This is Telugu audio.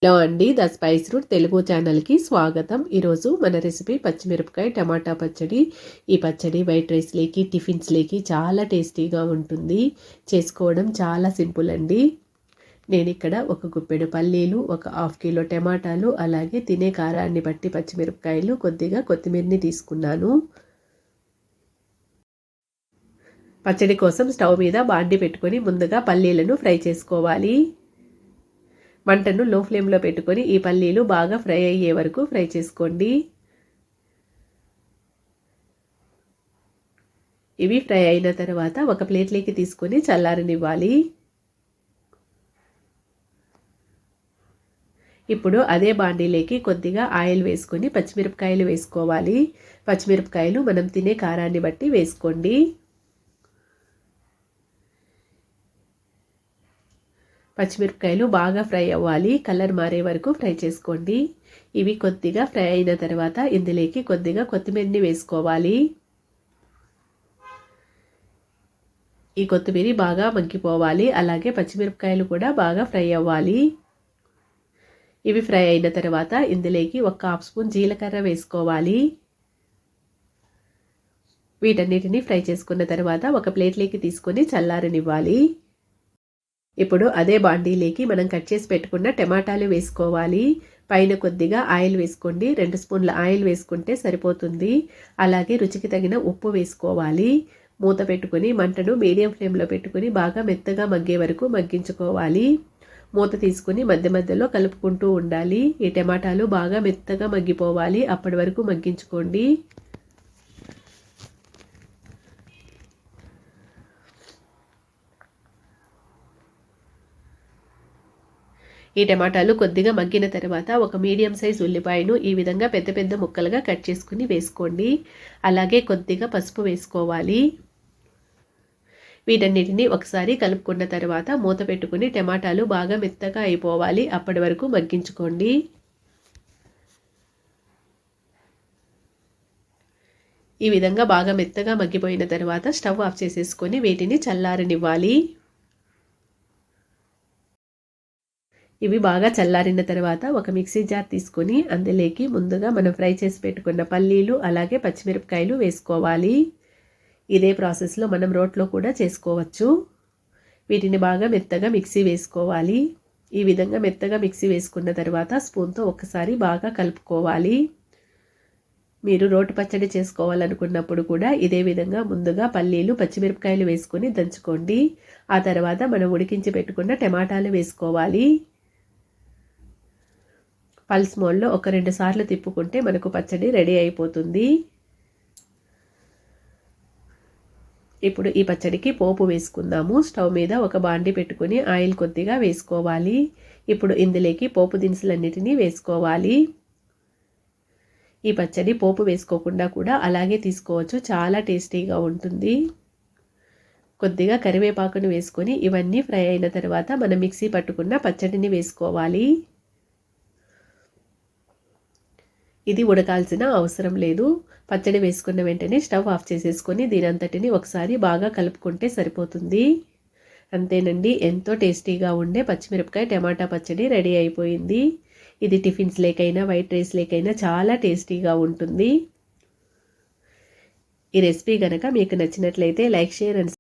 హలో అండి, ద స్పైస్ రూట్ తెలుగు ఛానల్కి స్వాగతం. ఈరోజు మన రెసిపీ పచ్చిమిరపకాయ టమాటా పచ్చడి. ఈ పచ్చడి వైట్ రైస్లోకి టిఫిన్స్లోకి చాలా టేస్టీగా ఉంటుంది. చేసుకోవడం చాలా సింపుల్ అండి. నేను ఇక్కడ ఒక గుప్పెడు పల్లీలు, ఒక హాఫ్ కిలో టమాటాలు, అలాగే తినే కారాన్ని బట్టి పచ్చిమిరపకాయలు, కొద్దిగా కొత్తిమీరని తీసుకున్నాను. పచ్చడి కోసం స్టవ్ మీద బాండి పెట్టుకొని ముందుగా పల్లీలను ఫ్రై చేసుకోవాలి. మంటను లో ఫ్లేమ్లో పెట్టుకొని ఈ పల్లీలు బాగా ఫ్రై అయ్యే వరకు ఫ్రై చేసుకోండి. ఇవి ఫ్రై అయిన తర్వాత ఒక ప్లేట్లోకి తీసుకొని చల్లారనివ్వాలి. ఇప్పుడు అదే బాండీలోకి కొద్దిగా ఆయిల్ వేసుకొని పచ్చిమిరపకాయలు వేసుకోవాలి. పచ్చిమిరపకాయలు మనం తినే కారాన్ని బట్టి వేసుకోండి. పచ్చిమిరపకాయలు బాగా ఫ్రై అవ్వాలి, కలర్ మారే వరకు ఫ్రై చేసుకోండి. ఇవి కొద్దిగా ఫ్రై అయిన తర్వాత ఇందులోకి కొద్దిగా కొత్తిమీరని వేసుకోవాలి. ఈ కొత్తిమీర బాగా మగ్గిపోవాలి, అలాగే పచ్చిమిరపకాయలు కూడా బాగా ఫ్రై అవ్వాలి. ఇవి ఫ్రై అయిన తర్వాత ఇందులోకి ఒక హాఫ్ స్పూన్ జీలకర్ర వేసుకోవాలి. వీటన్నిటిని ఫ్రై చేసుకున్న తర్వాత ఒక ప్లేట్లోకి తీసుకొని చల్లారనివ్వాలి. ఇప్పుడు అదే బాండీలోకి మనం కట్ చేసి పెట్టుకున్న టమాటాలు వేసుకోవాలి. పైన కొద్దిగా ఆయిల్ వేసుకోండి. 2 స్పూన్ల ఆయిల్ వేసుకుంటే సరిపోతుంది. అలాగే రుచికి తగిన ఉప్పు వేసుకోవాలి. మూత పెట్టుకొని మంటను మీడియం ఫ్లేమ్లో పెట్టుకొని బాగా మెత్తగా మగ్గే వరకు మగ్గించుకోవాలి. మూత తీసుకుని మధ్య మధ్యలో కలుపుకుంటూ ఉండాలి. ఈ టమాటాలు బాగా మెత్తగా మగ్గిపోవాలి, అప్పటి వరకు మగ్గించుకోండి. ఈ టమాటాలు కొద్దిగా మగ్గిన తర్వాత ఒక మీడియం సైజ్ ఉల్లిపాయను ఈ విధంగా పెద్ద పెద్ద ముక్కలుగా కట్ చేసుకుని వేసుకోండి. అలాగే కొద్దిగా పసుపు వేసుకోవాలి. వీటన్నిటిని ఒకసారి కలుపుకున్న తర్వాత మూత పెట్టుకుని టమాటాలు బాగా మెత్తగా అయిపోవాలి, అప్పటి వరకు మగ్గించుకోండి. ఈ విధంగా బాగా మెత్తగా మగ్గిపోయిన తర్వాత స్టవ్ ఆఫ్ చేసేసుకొని వీటిని చల్లారనివ్వాలి. ఇవి బాగా చల్లారిన తర్వాత ఒక మిక్సీ జార్ తీసుకొని అందులోకి ముందుగా మనం ఫ్రై చేసి పెట్టుకున్న పల్లీలు, అలాగే పచ్చిమిరపకాయలు వేసుకోవాలి. ఇదే ప్రాసెస్లో మనం రోట్లో కూడా చేసుకోవచ్చు. వీటిని బాగా మెత్తగా మిక్సీ వేసుకోవాలి. ఈ విధంగా మెత్తగా మిక్సీ వేసుకున్న తర్వాత స్పూన్తో ఒకసారి బాగా కలుపుకోవాలి. మీరు రోటి పచ్చడి చేసుకోవాలనుకున్నప్పుడు కూడా ఇదే విధంగా ముందుగా పల్లీలు, పచ్చిమిరపకాయలు వేసుకొని దంచుకోండి. ఆ తర్వాత మనం ఉడికించి పెట్టుకున్న టమాటాలు వేసుకోవాలి. పల్స్ మోడ్లో ఒక 2 సార్లు తిప్పుకుంటే మనకు పచ్చడి రెడీ అయిపోతుంది. ఇప్పుడు ఈ పచ్చడికి పోపు వేసుకుందాము. స్టవ్ మీద ఒక బాండి పెట్టుకుని ఆయిల్ కొద్దిగా వేసుకోవాలి. ఇప్పుడు ఇందులోకి పోపు దినుసులన్నిటినీ వేసుకోవాలి. ఈ పచ్చడి పోపు వేసుకోకుండా కూడా అలాగే తీసుకోవచ్చు, చాలా టేస్టీగా ఉంటుంది. కొద్దిగా కరివేపాకును వేసుకొని ఇవన్నీ ఫ్రై అయిన తర్వాత మనం మిక్సీ పట్టుకున్న పచ్చడిని వేసుకోవాలి. ఇది ఉడకాల్సిన అవసరం లేదు. పచ్చడి వేసుకున్న వెంటనే స్టవ్ ఆఫ్ చేసేసుకొని దీనంతటిని ఒకసారి బాగా కలుపుకుంటే సరిపోతుంది. అంతేనండి, ఎంతో టేస్టీగా ఉండే పచ్చిమిరపకాయ టమాటా పచ్చడి రెడీ అయిపోయింది. ఇది టిఫిన్స్ లేకైనా వైట్ రైస్ లేకైనా చాలా టేస్టీగా ఉంటుంది. ఈ రెసిపీ కనుక మీకు నచ్చినట్లయితే లైక్, షేర్ అండ్